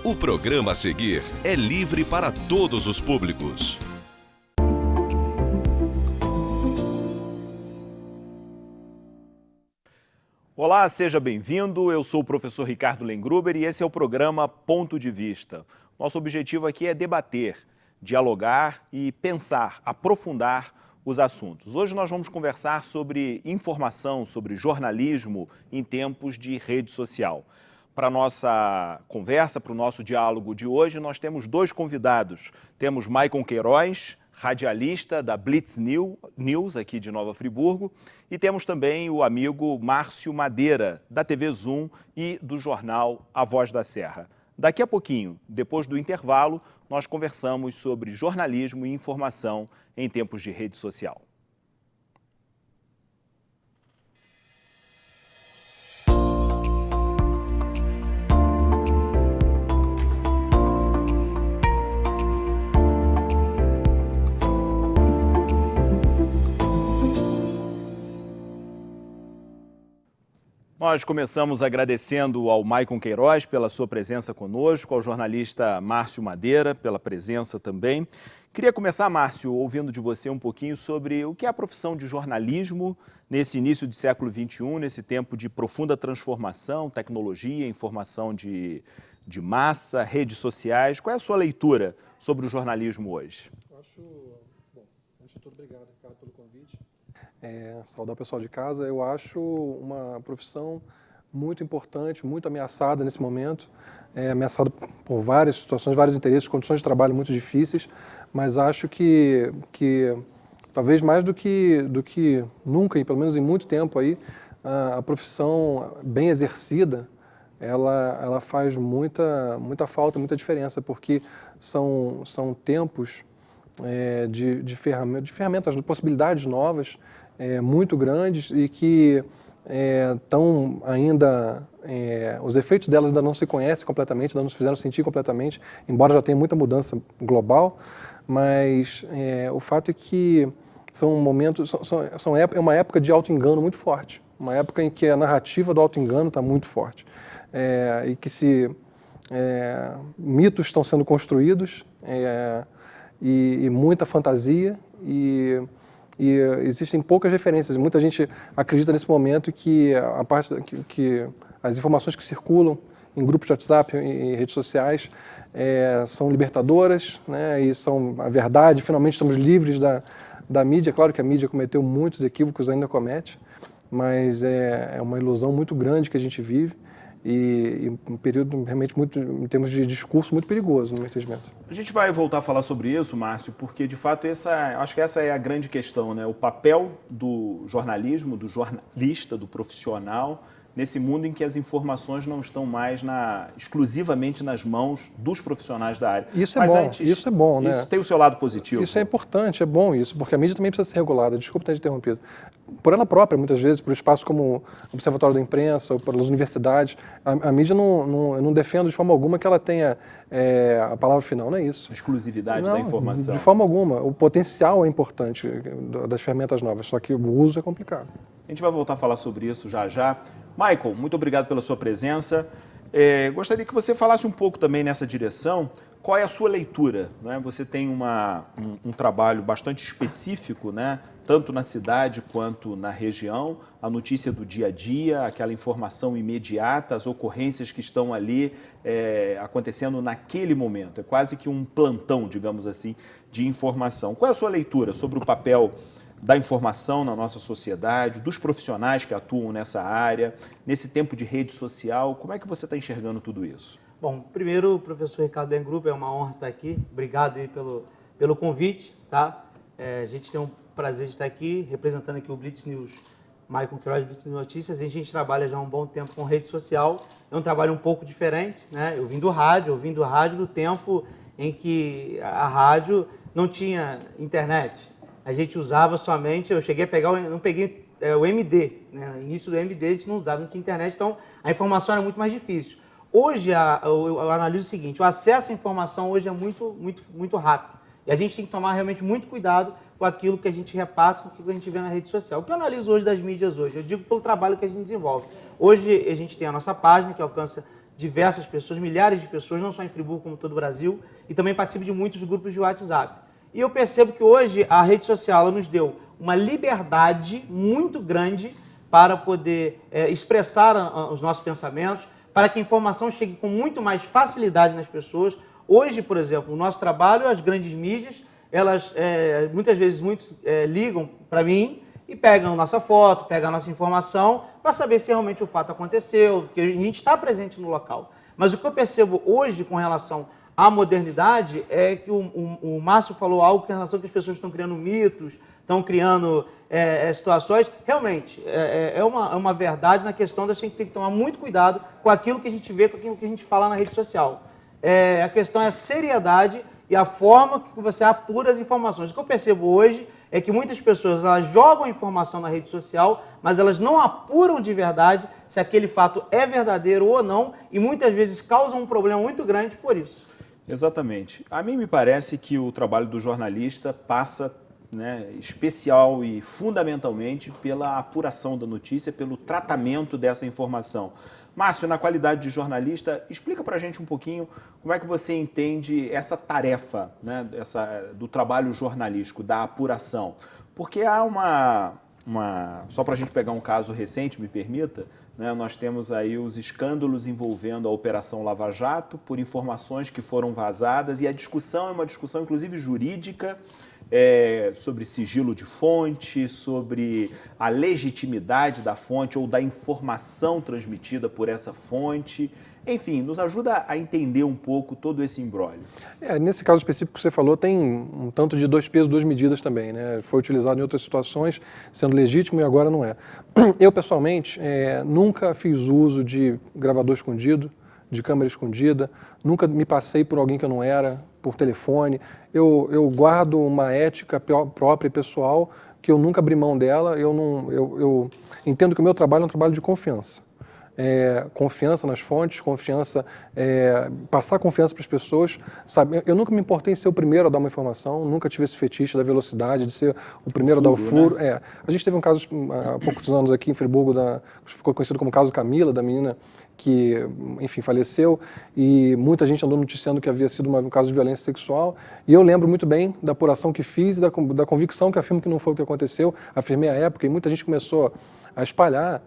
O programa a seguir é livre para todos os públicos. Olá, seja bem-vindo. Eu sou o professor Ricardo Lengruber e esse é o programa Ponto de Vista. Nosso objetivo aqui é debater, dialogar e pensar, aprofundar os assuntos. Hoje nós vamos conversar sobre informação, sobre jornalismo em tempos de rede social. Para a nossa conversa, para o nosso diálogo de hoje, nós temos dois convidados. Temos Maicon Queiroz, radialista da Blitz News, aqui de Nova Friburgo, e temos também o amigo Márcio Madeira, da TV Zoom e do jornal A Voz da Serra. Daqui a pouquinho, depois do intervalo, nós conversamos sobre jornalismo e informação em tempos de rede social. Nós começamos agradecendo ao Maicon Queiroz pela sua presença conosco, ao jornalista Márcio Madeira pela presença também. Queria começar, Márcio, ouvindo de você um pouquinho sobre o que é a profissão de jornalismo nesse início de século XXI, nesse tempo de profunda transformação, tecnologia, informação de massa, redes sociais. Qual é a sua leitura sobre o jornalismo hoje? Antes de tudo, obrigado, Ricardo, pelo convite. Saudar o pessoal de casa. Eu acho uma profissão muito importante, muito ameaçada nesse momento, ameaçada por várias situações, vários interesses, condições de trabalho muito difíceis, mas acho que talvez mais do que nunca, e pelo menos em muito tempo aí, a profissão bem exercida, ela faz muita falta, muita diferença, porque são tempos de ferramentas, de possibilidades novas, muito grandes e que estão ainda, os efeitos delas ainda não se conhecem completamente, ainda não se fizeram sentir completamente, embora já tenha muita mudança global, mas o fato é que são momentos, é uma época de auto-engano muito forte, uma época em que a narrativa do auto-engano está muito forte, e que mitos estão sendo construídos, e muita fantasia, e existem poucas referências. Muita gente acredita nesse momento que que as informações que circulam em grupos de WhatsApp e redes sociais são libertadoras, né, e são a verdade. Finalmente estamos livres da mídia. Claro que a mídia cometeu muitos equívocos, ainda comete, mas é uma ilusão muito grande que a gente vive. E um período realmente muito, em termos de discurso, muito perigoso no meu entendimento. A gente vai voltar a falar sobre isso, Márcio, porque de fato acho que essa é a grande questão, né? O papel do jornalismo, do jornalista, do profissional, nesse mundo em que as informações não estão mais exclusivamente nas mãos dos profissionais da área. Isso é bom, né? Isso tem o seu lado positivo. Isso é importante, é bom isso, porque a mídia também precisa ser regulada. Desculpa ter interrompido. Por ela própria, muitas vezes, por espaços como o Observatório da Imprensa ou pelas universidades, a mídia eu não defendo de forma alguma que ela tenha a palavra final, não é isso. A exclusividade da informação. De forma alguma. O potencial é importante das ferramentas novas, só que o uso é complicado. A gente vai voltar a falar sobre isso já já. Maicon, muito obrigado pela sua presença. Gostaria que você falasse um pouco também nessa direção. Qual é a sua leitura? Né? Você tem um trabalho bastante específico, né? Tanto na cidade quanto na região, a notícia do dia a dia, aquela informação imediata, as ocorrências que estão ali acontecendo naquele momento. É quase que um plantão, digamos assim, de informação. Qual é a sua leitura sobre o papel da informação na nossa sociedade, dos profissionais que atuam nessa área, nesse tempo de rede social? Como é que você está enxergando tudo isso? Bom, primeiro, professor Ricardo Lengruber, é uma honra estar aqui. Obrigado aí pelo convite, tá? A gente tem um prazer de estar aqui, representando aqui o Blitz News, Maicon Queiroz, Blitz News Notícias. A gente trabalha já há um bom tempo com rede social. É um trabalho um pouco diferente, né? Eu vim do rádio do tempo em que a rádio não tinha internet. A gente usava somente, eu cheguei a pegar, não peguei o MD, né? No início do MD a gente não usava, não tinha internet, então a informação era muito mais difícil. Hoje, eu analiso o seguinte, o acesso à informação hoje é muito rápido. E a gente tem que tomar realmente muito cuidado com aquilo que a gente repassa, com aquilo que a gente vê na rede social. O que eu analiso hoje das mídias hoje? Eu digo pelo trabalho que a gente desenvolve. Hoje a gente tem a nossa página, que alcança diversas pessoas, milhares de pessoas, não só em Friburgo como em todo o Brasil, e também participo de muitos grupos de WhatsApp. E eu percebo que hoje a rede social ela nos deu uma liberdade muito grande para poder expressar os nossos pensamentos, para que a informação chegue com muito mais facilidade nas pessoas. Hoje, por exemplo, o nosso trabalho, as grandes mídias, elas muitas vezes ligam para mim e pegam nossa foto, pegam a nossa informação para saber se realmente o fato aconteceu, porque a gente está presente no local. Mas o que eu percebo hoje com relação à modernidade é que o Márcio falou algo com relação a que as pessoas estão criando mitos, estão criando situações. Realmente, é uma verdade na questão da gente ter que tomar muito cuidado com aquilo que a gente vê, com aquilo que a gente fala na rede social. A questão é a seriedade e a forma que você apura as informações. O que eu percebo hoje é que muitas pessoas elas jogam a informação na rede social, mas elas não apuram de verdade se aquele fato é verdadeiro ou não, e muitas vezes causam um problema muito grande por isso. Exatamente. A mim me parece que o trabalho do jornalista passa, especial e fundamentalmente pela apuração da notícia, pelo tratamento dessa informação. Márcio, na qualidade de jornalista, explica para a gente um pouquinho como é que você entende essa tarefa, do trabalho jornalístico, da apuração. Porque há só para a gente pegar um caso recente, me permita, nós temos aí os escândalos envolvendo a Operação Lava Jato por informações que foram vazadas, e a discussão é uma discussão inclusive jurídica, sobre sigilo de fonte, sobre a legitimidade da fonte ou da informação transmitida por essa fonte. Enfim, nos ajuda a entender um pouco todo esse imbróglio. Nesse caso específico que você falou, tem um tanto de 2 pesos, 2 medidas também, Foi utilizado em outras situações, sendo legítimo, e agora não é. Eu, pessoalmente, nunca fiz uso de gravador escondido, de câmera escondida, nunca me passei por alguém que eu não era, por telefone. Eu guardo uma ética própria e pessoal que eu nunca abri mão dela. Eu entendo que o meu trabalho é um trabalho de confiança. Confiança nas fontes, passar confiança para as pessoas. Sabe? Eu nunca me importei em ser o primeiro a dar uma informação, nunca tive esse fetiche da velocidade, de ser o primeiro a dar o furo. A gente teve um caso há poucos anos aqui em Friburgo, ficou conhecido como caso Camila, da menina que, enfim, faleceu, e muita gente andou noticiando que havia sido um caso de violência sexual, e eu lembro muito bem da apuração que fiz e da convicção que afirmo que não foi o que aconteceu, afirmei à época, e muita gente começou a espalhar,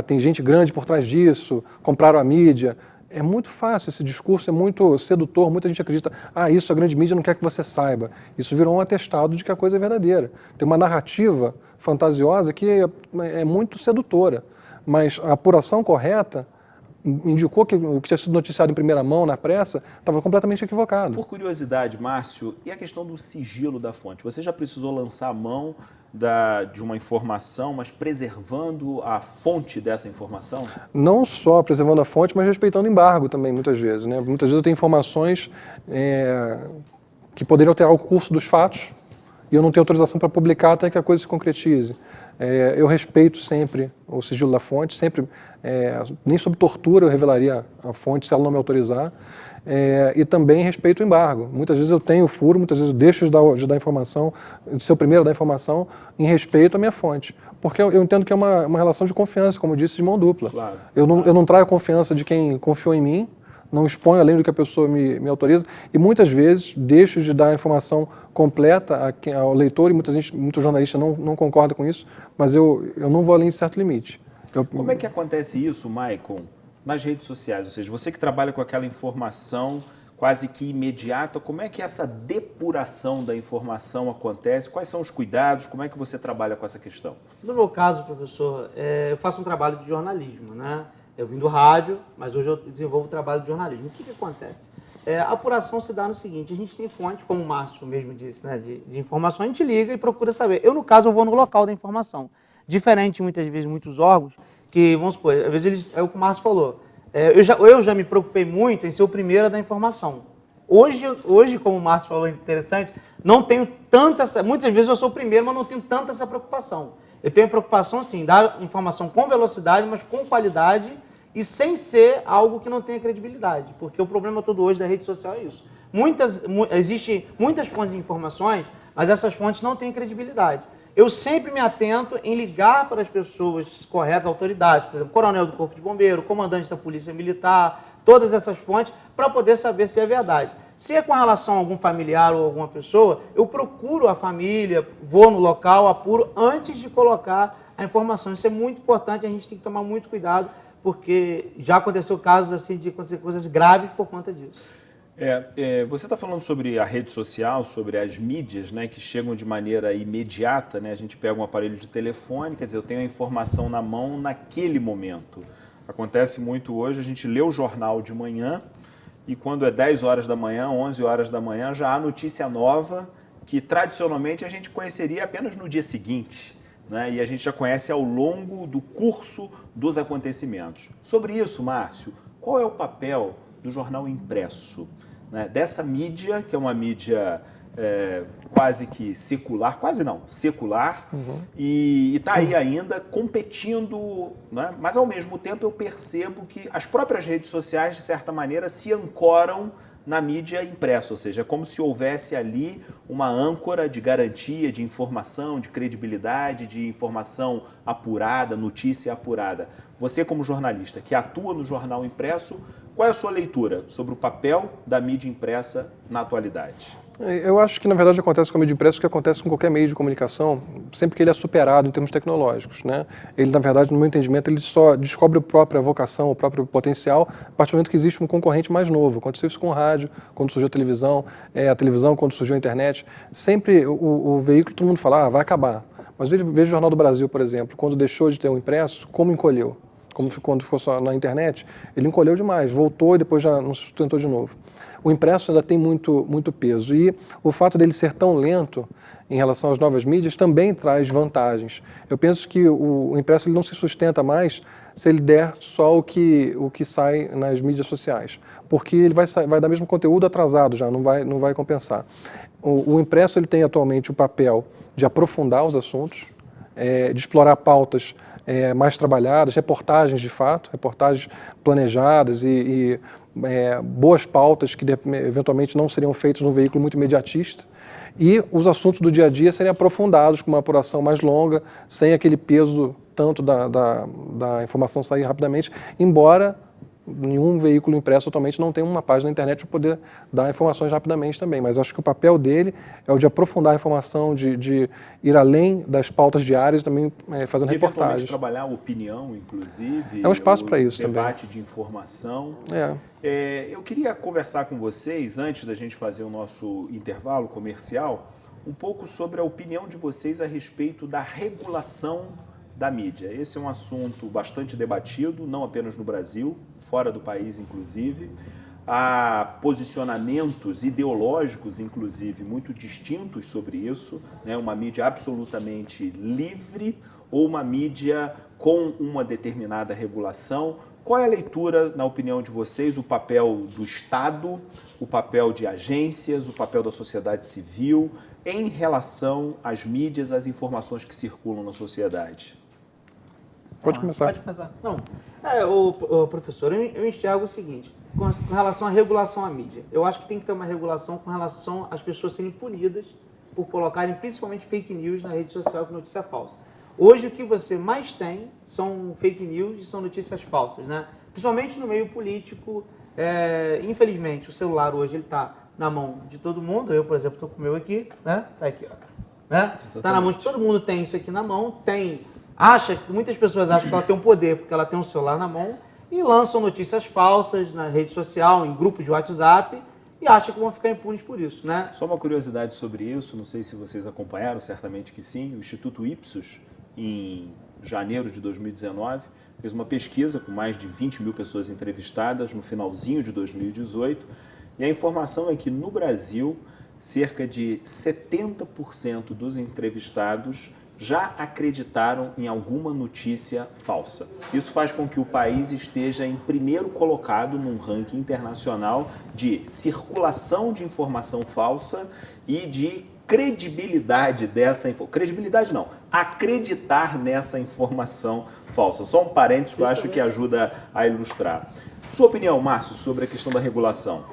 tem gente grande por trás disso, compraram a mídia. É muito fácil, esse discurso é muito sedutor, muita gente acredita, isso a grande mídia não quer que você saiba. Isso virou um atestado de que a coisa é verdadeira. Tem uma narrativa fantasiosa que é muito sedutora, mas a apuração correta indicou que o que tinha sido noticiado em primeira mão, na pressa, estava completamente equivocado. Por curiosidade, Márcio, e a questão do sigilo da fonte? Você já precisou lançar a mão de uma informação, mas preservando a fonte dessa informação? Não só preservando a fonte, mas respeitando o embargo também, muitas vezes. Muitas vezes eu tenho informações que poderiam alterar o curso dos fatos e eu não tenho autorização para publicar até que a coisa se concretize. Eu respeito sempre o sigilo da fonte, sempre, nem sob tortura eu revelaria a fonte se ela não me autorizar, e também respeito o embargo. Muitas vezes eu tenho furo, muitas vezes eu deixo de dar informação, de ser o primeiro a dar informação, em respeito à minha fonte. Porque eu entendo que é uma relação de confiança, como eu disse, de mão dupla. Claro. Eu não traio a confiança de quem confiou em mim, não exponho além do que a pessoa me autoriza, e muitas vezes deixo de dar a informação completa ao leitor, e muitos jornalistas não concordam com isso, mas eu não vou além de certo limite. Como é que acontece isso, Maicon, nas redes sociais? Ou seja, você que trabalha com aquela informação quase que imediata, como é que essa depuração da informação acontece? Quais são os cuidados? Como é que você trabalha com essa questão? No meu caso, professor, eu faço um trabalho de jornalismo, Eu vim do rádio, mas hoje eu desenvolvo o trabalho de jornalismo. O que acontece? A apuração se dá no seguinte, a gente tem fonte, como o Márcio mesmo disse, de informação, a gente liga e procura saber. Eu, no caso, eu vou no local da informação. Diferente, muitas vezes, muitos órgãos, que, vamos supor, às vezes é o que o Márcio falou, eu já me preocupei muito em ser o primeiro a dar informação. Hoje, como o Márcio falou, interessante, não tenho muitas vezes eu sou o primeiro, mas não tenho tanta essa preocupação. Eu tenho preocupação, sim, dar informação com velocidade, mas com qualidade e sem ser algo que não tenha credibilidade. Porque o problema todo hoje da rede social é isso. Existem muitas fontes de informações, mas essas fontes não têm credibilidade. Eu sempre me atento em ligar para as pessoas corretas, autoridades, por exemplo, coronel do Corpo de Bombeiro, comandante da Polícia Militar, todas essas fontes para poder saber se é verdade. Se é com relação a algum familiar ou alguma pessoa, eu procuro a família, vou no local, apuro antes de colocar a informação. Isso é muito importante, a gente tem que tomar muito cuidado, porque já aconteceu casos assim de acontecer coisas graves por conta disso. Você está falando sobre a rede social, sobre as mídias, né, que chegam de maneira imediata, né? A gente pega um aparelho de telefone, quer dizer, eu tenho a informação na mão naquele momento. Acontece muito hoje, a gente lê o jornal de manhã e quando é 10 horas da manhã, 11 horas da manhã, já há notícia nova que tradicionalmente a gente conheceria apenas no dia seguinte, né? E a gente já conhece ao longo do curso dos acontecimentos. Sobre isso, Márcio, qual é o papel do jornal impresso, né? Dessa mídia, que é uma mídia quase que secular, quase não, secular, e está aí ainda competindo, né? Mas ao mesmo tempo eu percebo que as próprias redes sociais, de certa maneira, se ancoram na mídia impressa, ou seja, é como se houvesse ali uma âncora de garantia, de informação, de credibilidade, de informação apurada, notícia apurada. Você, como jornalista que atua no jornal impresso, qual é a sua leitura sobre o papel da mídia impressa na atualidade? Eu acho que, na verdade, acontece com a mídia impressa o que acontece com qualquer meio de comunicação, sempre que ele é superado em termos tecnológicos, né? Ele, na verdade, no meu entendimento, ele só descobre a própria vocação, o próprio potencial, a partir do momento que existe um concorrente mais novo. Aconteceu isso com o rádio, quando surgiu a televisão quando surgiu a internet. Sempre o veículo, todo mundo fala, vai acabar. Mas veja o Jornal do Brasil, por exemplo, quando deixou de ter um impresso, como encolheu? Quando ficou só na internet, ele encolheu demais, voltou e depois já não se sustentou de novo. O impresso ainda tem muito peso e o fato dele ser tão lento em relação às novas mídias também traz vantagens. Eu penso que o impresso ele não se sustenta mais se ele der só o que sai nas mídias sociais, porque ele vai dar mesmo conteúdo atrasado já, não vai compensar. O impresso ele tem atualmente o papel de aprofundar os assuntos, de explorar pautas mais trabalhadas, reportagens de fato, reportagens planejadas e boas pautas que eventualmente não seriam feitas num veículo muito imediatista, e os assuntos do dia a dia serem aprofundados com uma apuração mais longa, sem aquele peso tanto da informação sair rapidamente, embora nenhum veículo impresso atualmente não tem uma página na internet para poder dar informações rapidamente também, mas acho que o papel dele é o de aprofundar a informação, de ir além das pautas diárias, também fazendo reportagens. Trabalhar a opinião, inclusive. É um espaço para isso também. Debate também. de informação. Eu queria conversar com vocês, antes da gente fazer o nosso intervalo comercial, um pouco sobre a opinião de vocês a respeito da regulação da mídia. Esse é um assunto bastante debatido, não apenas no Brasil, fora do país, inclusive. Há posicionamentos ideológicos, inclusive, muito distintos sobre isso, né? Uma mídia absolutamente livre ou uma mídia com uma determinada regulação. Qual é a leitura, na opinião de vocês, o papel do Estado, o papel de agências, o papel da sociedade civil em relação às mídias, às informações que circulam na sociedade? Pode começar. Pode começar. Não, professor, eu enxergo o seguinte, com relação à regulação à mídia. Eu acho que tem que ter uma regulação com relação às pessoas serem punidas por colocarem principalmente fake news na rede social com notícia falsa. Hoje o que você mais tem são fake news e são notícias falsas, né? Principalmente no meio político. Infelizmente, o celular hoje está na mão de todo mundo. Eu, por exemplo, estou com o meu aqui, né? Está aqui, ó. Né? Está na mão de todo mundo, tem isso aqui na mão, muitas pessoas acham que ela tem um poder porque ela tem um celular na mão e lançam notícias falsas na rede social, em grupos de WhatsApp e acham que vão ficar impunes por isso, né? Só uma curiosidade sobre isso, não sei se vocês acompanharam, certamente que sim, o Instituto Ipsos, em janeiro de 2019, fez uma pesquisa com mais de 20 mil pessoas entrevistadas no finalzinho de 2018 e a informação é que no Brasil, cerca de 70% dos entrevistados já acreditaram em alguma notícia falsa. Isso faz com que o país esteja em primeiro colocado num ranking internacional de circulação de informação falsa e de credibilidade dessa informação. Credibilidade não, acreditar nessa informação falsa. Só um parênteses que eu acho que ajuda a ilustrar. Sua opinião, Márcio, sobre a questão da regulação?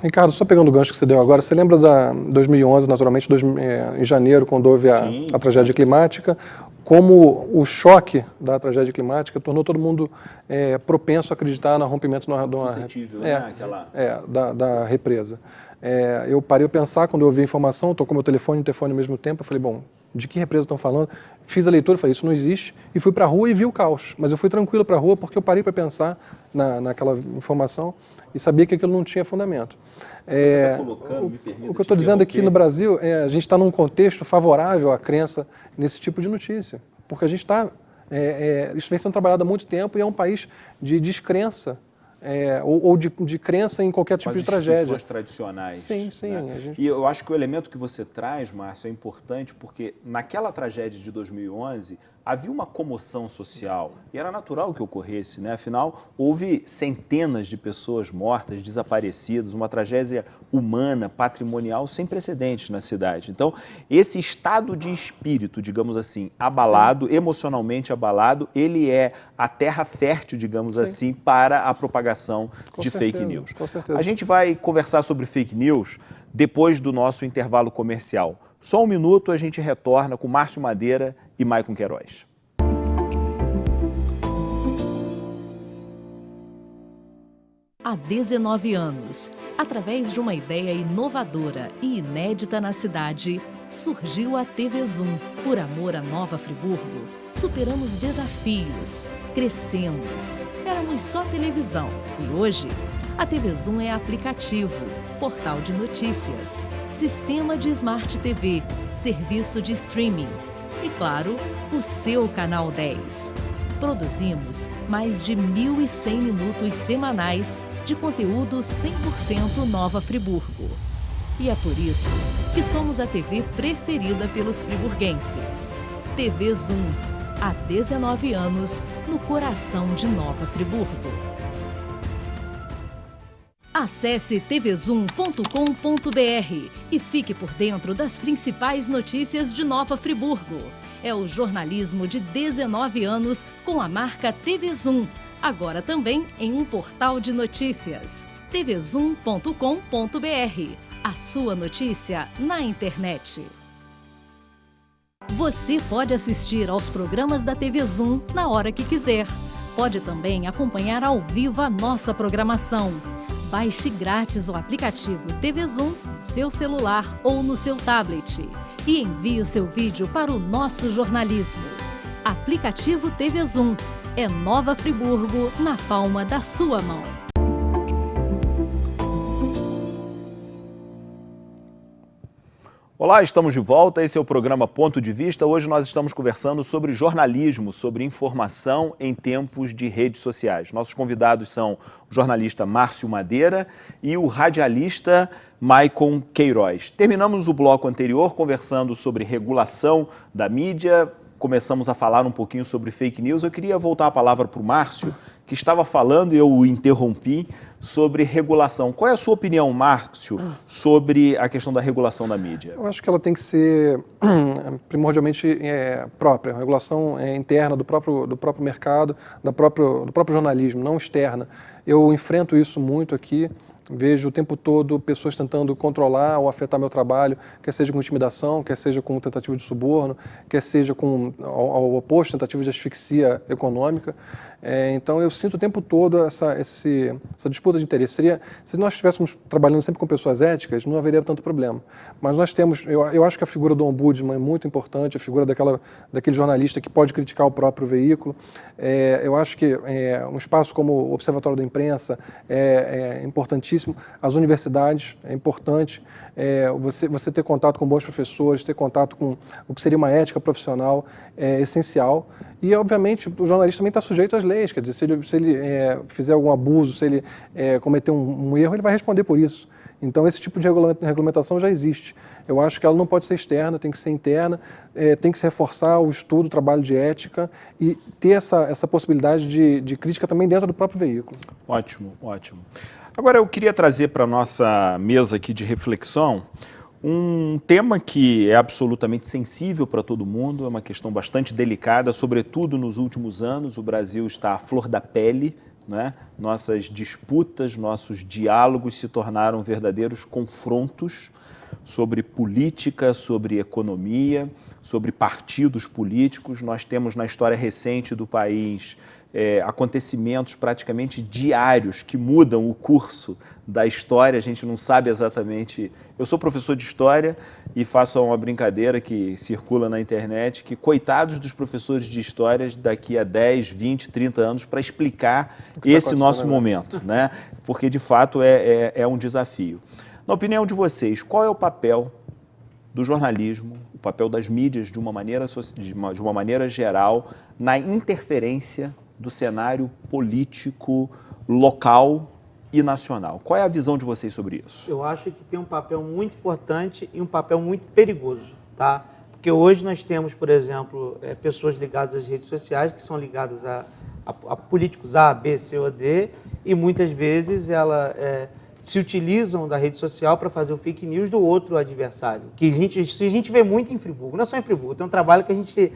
Ricardo, só pegando o gancho que você deu agora, você lembra da 2011, naturalmente, em janeiro, quando houve a tragédia climática, como o choque da tragédia climática tornou todo mundo propenso a acreditar no rompimento suscetível, né? Da represa. Eu parei a pensar, quando eu ouvi a informação, tocou meu telefone e o telefone ao mesmo tempo, eu falei, bom, de que represa estão falando? Fiz a leitura, falei, isso não existe, e fui para a rua e vi o caos. Mas eu fui tranquilo para a rua porque eu parei para pensar naquela informação e sabia que aquilo não tinha fundamento. Você está colocando, me permita, o que eu estou dizendo aqui no Brasil a gente está num contexto favorável à crença nesse tipo de notícia, porque a gente está, isso vem sendo trabalhado há muito tempo e é um país de descrença, ou de crença em qualquer tipo de tragédia. Instituições tradicionais. Sim, sim. Né? E eu acho que o elemento que você traz, Márcio, é importante porque naquela tragédia de 2011 havia uma comoção social e era natural que ocorresse, né? Afinal, houve centenas de pessoas mortas, desaparecidas, uma tragédia humana, patrimonial sem precedentes na cidade. Então, esse estado de espírito, digamos assim, abalado, sim, emocionalmente abalado, ele é a terra fértil, digamos, sim, assim, para a propagação de fake news. Com certeza. A gente vai conversar sobre fake news depois do nosso intervalo comercial. Só um minuto, a gente retorna com Márcio Madeira e Maicon Queiroz. Há 19 anos, através de uma ideia inovadora e inédita na cidade, surgiu a TV Zoom. Por amor a Nova Friburgo, superamos desafios, crescemos. Éramos só televisão e hoje a TV Zoom é aplicativo, portal de notícias, sistema de Smart TV, serviço de streaming e, claro, o seu Canal 10. Produzimos mais de 1.100 minutos semanais de conteúdo 100% Nova Friburgo. E é por isso que somos a TV preferida pelos friburguenses. TV Zoom, há 19 anos, no coração de Nova Friburgo. Acesse tvzoom.com.br e fique por dentro das principais notícias de Nova Friburgo. É o jornalismo de 19 anos com a marca TV Zoom, agora também em um portal de notícias. tvzoom.com.br, a sua notícia na internet. Você pode assistir aos programas da TV Zoom na hora que quiser. Pode também acompanhar ao vivo a nossa programação. Baixe grátis o aplicativo TV Zoom no seu celular ou no seu tablet e envie o seu vídeo para o nosso jornalismo. Aplicativo TV Zoom. É Nova Friburgo na palma da sua mão. Olá, estamos de volta. Esse é o programa Ponto de Vista. Hoje nós estamos conversando sobre jornalismo, sobre informação em tempos de redes sociais. Nossos convidados são o jornalista Márcio Madeira e o radialista Maicon Queiroz. Terminamos o bloco anterior conversando sobre regulação da mídia, começamos a falar um pouquinho sobre fake news. Eu queria voltar a palavra para o Márcio, que estava falando e eu o interrompi, sobre regulação. Qual é a sua opinião, Márcio, sobre a questão da regulação da mídia? Eu acho que ela tem que ser primordialmente própria, regulação interna do próprio mercado, do próprio jornalismo, não externa. Eu enfrento isso muito aqui. Vejo o tempo todo pessoas tentando controlar ou afetar meu trabalho, quer seja com intimidação, quer seja com tentativa de suborno, quer seja com, ao oposto, tentativa de asfixia econômica. Então, eu sinto o tempo todo essa disputa de interesse. Se nós estivéssemos trabalhando sempre com pessoas éticas, não haveria tanto problema. Mas nós temos, eu acho que a figura do ombudsman é muito importante, a figura daquele jornalista que pode criticar o próprio veículo. Eu acho que um espaço como o Observatório da Imprensa é importantíssimo. As universidades, é importante você ter contato com bons professores, ter contato com o que seria uma ética profissional, é essencial. E, obviamente, o jornalista também está sujeito às leis, quer dizer, se ele fizer algum abuso, se ele cometer um erro, ele vai responder por isso. Então, esse tipo de regulamentação já existe. Eu acho que ela não pode ser externa, tem que ser interna, tem que se reforçar o estudo, o trabalho de ética e ter essa possibilidade de crítica também dentro do próprio veículo. Ótimo, ótimo. Agora, eu queria trazer para a nossa mesa aqui de reflexão um tema que é absolutamente sensível para todo mundo, é uma questão bastante delicada, sobretudo nos últimos anos. O Brasil está à flor da pele, né? Nossas disputas, nossos diálogos se tornaram verdadeiros confrontos sobre política, sobre economia, sobre partidos políticos. Nós temos na história recente do país acontecimentos praticamente diários que mudam o curso da história. A gente não sabe exatamente... Eu sou professor de história e faço uma brincadeira que circula na internet, que coitados dos professores de história daqui a 10, 20, 30 anos para explicar esse nosso momento, né? Porque, de fato, é um desafio. Na opinião de vocês, qual é o papel do jornalismo, o papel das mídias de uma maneira geral na interferência do cenário político local e nacional? Qual é a visão de vocês sobre isso? Eu acho que tem um papel muito importante e um papel muito perigoso, tá? Porque hoje nós temos, por exemplo, pessoas ligadas às redes sociais que são ligadas a políticos A, B, C ou D, e muitas vezes ela se utilizam da rede social para fazer o fake news do outro adversário. Que a gente vê muito em Friburgo, não é só em Friburgo, tem um trabalho que a gente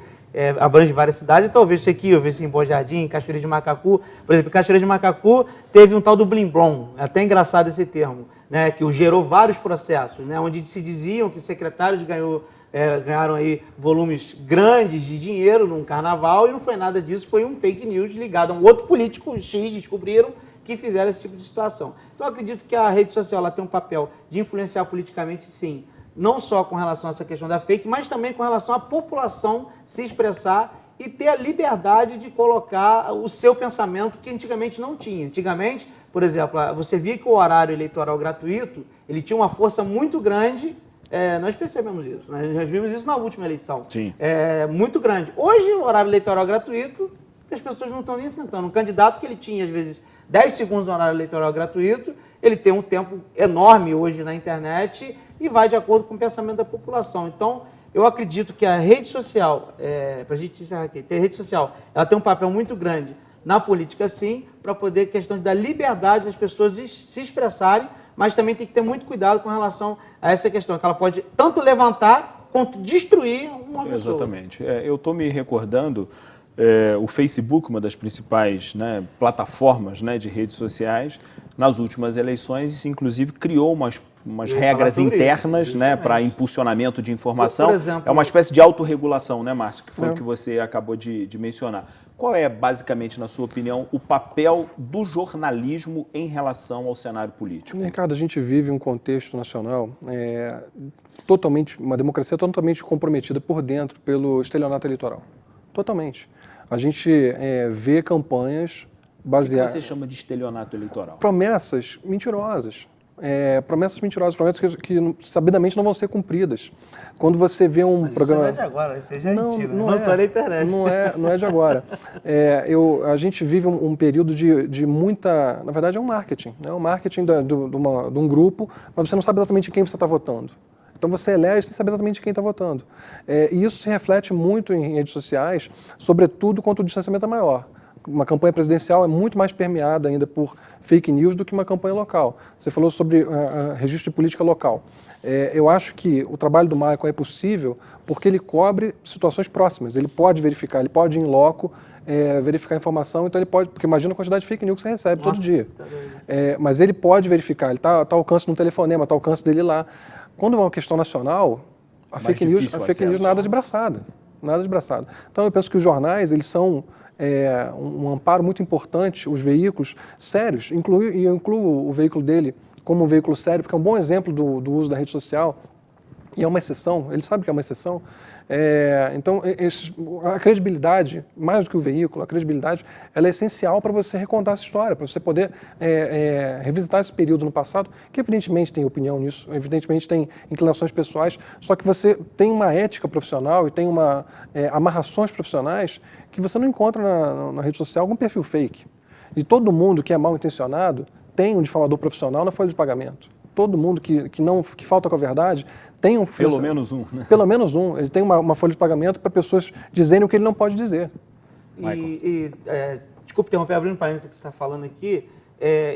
abrange várias cidades, e talvez isso aqui, eu vejo em Bom Jardim, em Cachoeira de Macacu. Por exemplo, em Cachoeira de Macacu teve um tal do Blim Blom, é até engraçado esse termo, né, que gerou vários processos, né, onde se diziam que secretários ganharam aí volumes grandes de dinheiro num carnaval, e não foi nada disso, foi um fake news ligado a um outro político X, descobriram que fizeram esse tipo de situação. Então, eu acredito que a rede social ela tem um papel de influenciar politicamente, sim, não só com relação a essa questão da fake, mas também com relação à população se expressar e ter a liberdade de colocar o seu pensamento que antigamente não tinha. Antigamente, por exemplo, você via que o horário eleitoral gratuito, ele tinha uma força muito grande, nós percebemos isso, nós vimos isso na última eleição. Sim. Muito grande. Hoje, o horário eleitoral gratuito, as pessoas não estão nem esquentando. Um candidato que ele tinha, às vezes, 10 segundos no horário eleitoral gratuito, ele tem um tempo enorme hoje na internet e vai de acordo com o pensamento da população. Então, eu acredito que a rede social, para a gente encerrar aqui, a rede social, ela tem um papel muito grande na política, sim, para poder, questão da liberdade das pessoas se expressarem, mas também tem que ter muito cuidado com relação a essa questão, que ela pode tanto levantar quanto destruir uma pessoa. Exatamente. Eu estou me recordando... o Facebook, uma das principais, né, plataformas, né, de redes sociais, nas últimas eleições, inclusive criou umas regras internas, isso, né, para impulsionamento de informação. Por exemplo, é uma espécie de autorregulação, né, Márcio? Que foi o que você acabou de mencionar. Qual é, basicamente, na sua opinião, o papel do jornalismo em relação ao cenário político? Ricardo, a gente vive um contexto nacional uma democracia totalmente comprometida por dentro pelo estelionato eleitoral. Totalmente. A gente vê campanhas baseadas... O que você chama de estelionato eleitoral? Promessas mentirosas. Promessas que sabidamente não vão ser cumpridas. Quando você vê um programa... Isso não é de agora, isso já é antigo, não só na internet. Não é de agora. A gente vive um período de muita... Na verdade, é um marketing. Né? Um marketing de um grupo, mas você não sabe exatamente quem você está votando. Então você elege sem saber exatamente quem está votando. E isso se reflete muito em redes sociais, sobretudo quando o distanciamento é maior. Uma campanha presidencial é muito mais permeada ainda por fake news do que uma campanha local. Você falou sobre registro de política local. Eu acho que o trabalho do Michael é possível porque ele cobre situações próximas. Ele pode verificar, ele pode ir em loco, verificar a informação, então ele pode, porque imagina a quantidade de fake news que você recebe todo dia. Mas ele pode verificar, ele está ao alcance de um telefonema, está ao alcance dele lá. Quando é uma questão nacional, a fake news nada de braçada. Nada de braçada. Então eu penso que os jornais, eles são um amparo muito importante, os veículos sérios, eu incluo o veículo dele como um veículo sério, porque é um bom exemplo do uso da rede social, e é uma exceção, ele sabe que é uma exceção. Então, a credibilidade, mais do que o veículo, a credibilidade, ela é essencial para você recontar essa história, para você poder revisitar esse período no passado, que evidentemente tem opinião nisso, evidentemente tem inclinações pessoais, só que você tem uma ética profissional e tem amarrações profissionais que você não encontra na rede social algum perfil fake. E todo mundo que é mal intencionado tem um difamador profissional na folha de pagamento. Todo mundo que falta com a verdade tem um... Pelo menos um, né? Pelo menos um. Ele tem uma folha de pagamento para pessoas dizerem o que ele não pode dizer. Desculpe interromper, abrindo um parênteses que você está falando aqui.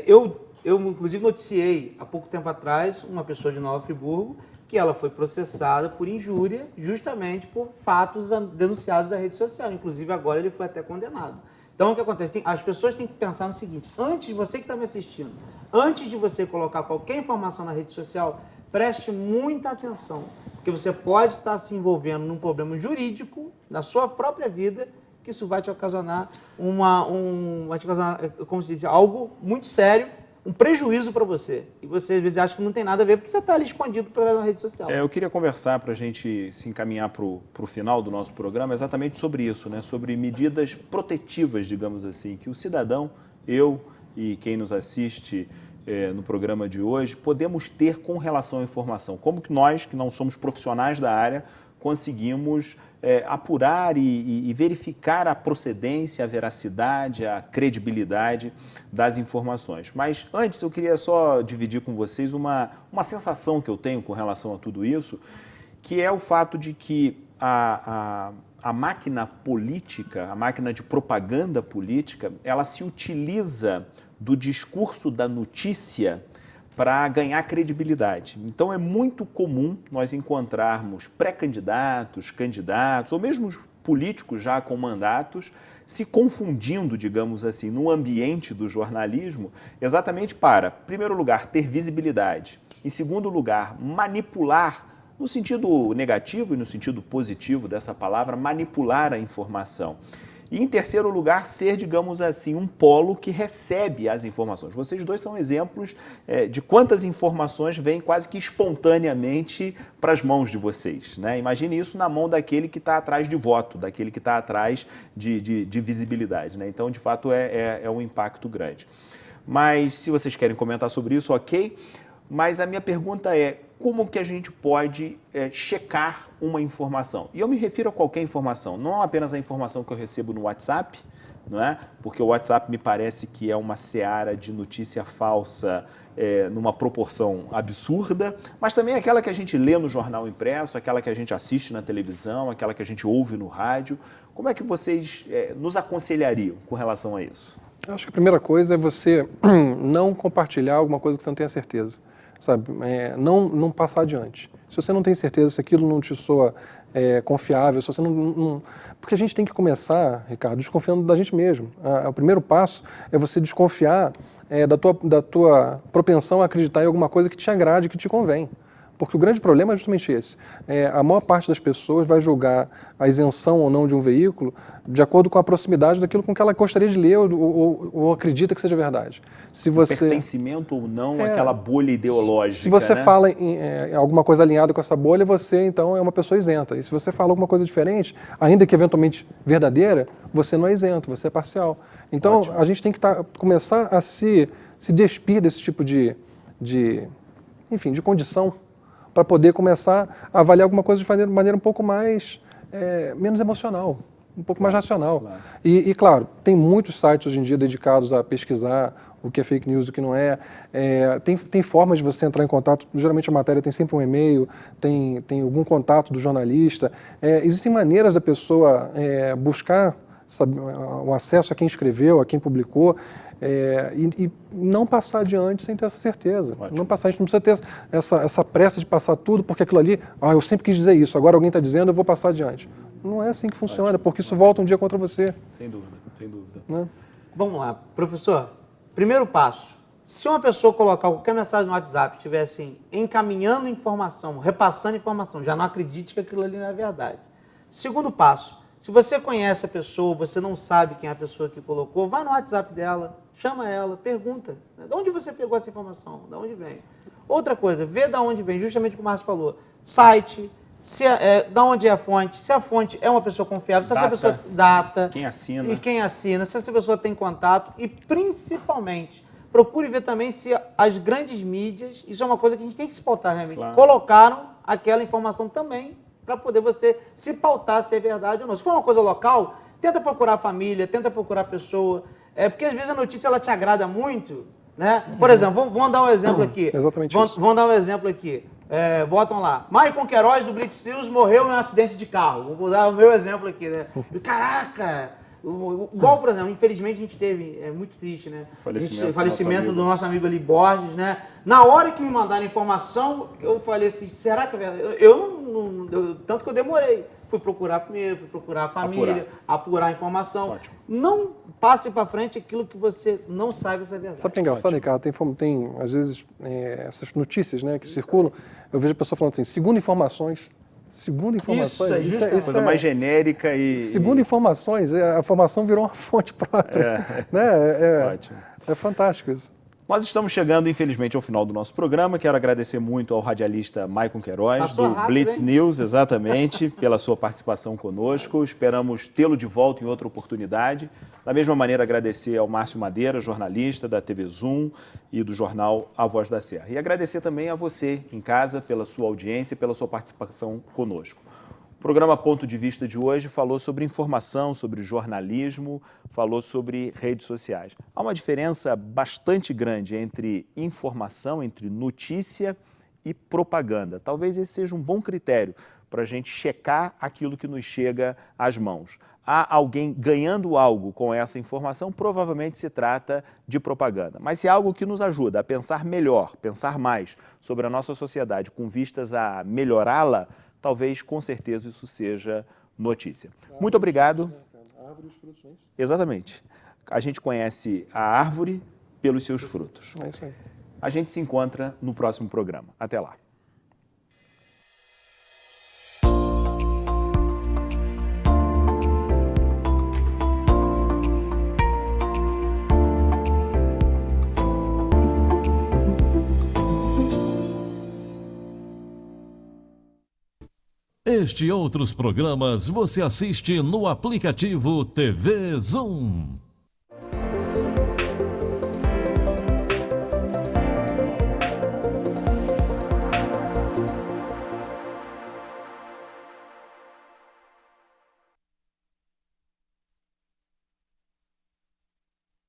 Eu, inclusive, noticiei há pouco tempo atrás uma pessoa de Nova Friburgo que ela foi processada por injúria justamente por fatos denunciados da rede social. Inclusive, agora ele foi até condenado. Então, o que acontece? As pessoas têm que pensar no seguinte, antes de você que está me assistindo, antes de você colocar qualquer informação na rede social, preste muita atenção, porque você pode estar se envolvendo num problema jurídico na sua própria vida, que isso vai te ocasionar como se diz, algo muito sério, um prejuízo para você. E você às vezes acha que não tem nada a ver, porque você está ali escondido por na rede social. Eu queria conversar para a gente se encaminhar para o final do nosso programa exatamente sobre isso, né? Sobre medidas protetivas, digamos assim, que o cidadão, eu e quem nos assiste no programa de hoje, podemos ter com relação à informação. Como que nós, que não somos profissionais da área, conseguimos apurar e verificar a procedência, a veracidade, a credibilidade das informações. Mas antes eu queria só dividir com vocês uma sensação que eu tenho com relação a tudo isso, que é o fato de que a máquina política, a máquina de propaganda política, ela se utiliza do discurso da notícia para ganhar credibilidade. Então é muito comum nós encontrarmos pré-candidatos, candidatos, ou mesmo políticos já com mandatos, se confundindo, digamos assim, no ambiente do jornalismo, exatamente para, em primeiro lugar, ter visibilidade, em segundo lugar, manipular, no sentido negativo e no sentido positivo dessa palavra, manipular a informação. E, em terceiro lugar, ser, digamos assim, um polo que recebe as informações. Vocês dois são exemplos de quantas informações vêm quase que espontaneamente para as mãos de vocês, né? Imagine isso na mão daquele que está atrás de voto, daquele que está atrás de visibilidade, né? Então, de fato, é um impacto grande. Mas, se vocês querem comentar sobre isso, ok. Mas a minha pergunta é, como que a gente pode checar uma informação? E eu me refiro a qualquer informação, não apenas a informação que eu recebo no WhatsApp, não é? Porque o WhatsApp me parece que é uma seara de notícia falsa numa proporção absurda, mas também aquela que a gente lê no jornal impresso, aquela que a gente assiste na televisão, aquela que a gente ouve no rádio. Como é que vocês nos aconselhariam com relação a isso? Eu acho que a primeira coisa é você não compartilhar alguma coisa que você não tenha certeza. Sabe, não passar adiante. Se você não tem certeza, se aquilo não te soa confiável, se você não... Porque a gente tem que começar, Ricardo, desconfiando da gente mesmo. O primeiro passo é você desconfiar da tua propensão a acreditar em alguma coisa que te agrade, que te convém. Porque o grande problema é justamente esse. A maior parte das pessoas vai julgar a isenção ou não de um veículo de acordo com a proximidade daquilo com que ela gostaria de ler ou acredita que seja verdade. Se você... Pertencimento ou não àquela bolha ideológica. Se você né? fala em alguma coisa alinhada com essa bolha, você então é uma pessoa isenta. E se você fala alguma coisa diferente, ainda que eventualmente verdadeira, você não é isento, você é parcial. Então a gente tem que começar a se despir desse tipo de condição, para poder começar a avaliar alguma coisa de maneira um pouco mais, menos emocional, um pouco mais racional. Claro. E, claro, tem muitos sites hoje em dia dedicados a pesquisar o que é fake news e o que não é. Tem formas de você entrar em contato, geralmente a matéria tem sempre um e-mail, tem algum contato do jornalista. Existem maneiras da pessoa buscar o acesso a quem escreveu, a quem publicou, e não passar adiante sem ter essa certeza. Ótimo. Não passar, a gente não precisa ter essa pressa de passar tudo, porque aquilo ali, eu sempre quis dizer isso, agora alguém está dizendo, eu vou passar adiante. Não é assim que funciona, porque isso volta um dia contra você. Sem dúvida, sem dúvida. Né? Vamos lá, professor. Primeiro passo, se uma pessoa colocar qualquer mensagem no WhatsApp, estiver assim, encaminhando informação, repassando informação, já não acredite que aquilo ali não é verdade. Segundo passo, se você conhece a pessoa, você não sabe quem é a pessoa que colocou, vá no WhatsApp dela, chama ela, pergunta. De onde você pegou essa informação? De onde vem? Outra coisa, vê de onde vem, justamente o que o Márcio falou. Site, de onde é a fonte, se a fonte é uma pessoa confiável, se essa pessoa data, quem assina. E quem assina, se essa pessoa tem contato e, principalmente, procure ver também se as grandes mídias, isso é uma coisa que a gente tem que se pautar realmente, Claro. colocaram aquela informação também para poder você se pautar se é verdade ou não. Se for uma coisa local, tenta procurar a família, tenta procurar a pessoa, porque às vezes a notícia ela te agrada muito, né? Por exemplo, vamos dar um exemplo aqui. Exatamente isso. Vamos dar um exemplo aqui. Botam lá, Maicon Queiroz do Blitz News morreu em um acidente de carro. Vou dar o meu exemplo aqui, né? Caraca! Igual, por exemplo, infelizmente a gente teve, muito triste, né? O falecimento do nosso amigo ali, Borges, né? Na hora que me mandaram informação, eu falei assim, será que é verdade? Tanto que eu demorei. fui procurar primeiro, fui procurar a família, apurar a informação. Ótimo. Não passe para frente aquilo que você não sabe se é verdade. Sabe o que é engraçado, Ricardo? Tem às vezes, essas notícias, né, que circulam, eu vejo a pessoa falando assim, segundo informações, isso é a coisa mais genérica e... Segundo informações, a informação virou uma fonte própria. Ótimo. É fantástico isso. Nós estamos chegando, infelizmente, ao final do nosso programa. Quero agradecer muito ao radialista Maicon Queiroz, do Blitz News, exatamente, pela sua participação conosco. Esperamos tê-lo de volta em outra oportunidade. Da mesma maneira, agradecer ao Márcio Madeira, jornalista da TV Zoom e do jornal A Voz da Serra. E agradecer também a você, em casa, pela sua audiência e pela sua participação conosco. O programa Ponto de Vista de hoje falou sobre informação, sobre jornalismo, falou sobre redes sociais. Há uma diferença bastante grande entre informação, entre notícia e propaganda. Talvez esse seja um bom critério para a gente checar aquilo que nos chega às mãos. Há alguém ganhando algo com essa informação, provavelmente se trata de propaganda. Mas se é algo que nos ajuda a pensar melhor, pensar mais sobre a nossa sociedade com vistas a melhorá-la, talvez, com certeza, isso seja notícia. Muito obrigado. A árvore dos frutos, não é isso? Exatamente. A gente conhece a árvore pelos seus frutos. É isso aí. A gente se encontra no próximo programa. Até lá. Este e outros programas você assiste no aplicativo TV Zoom.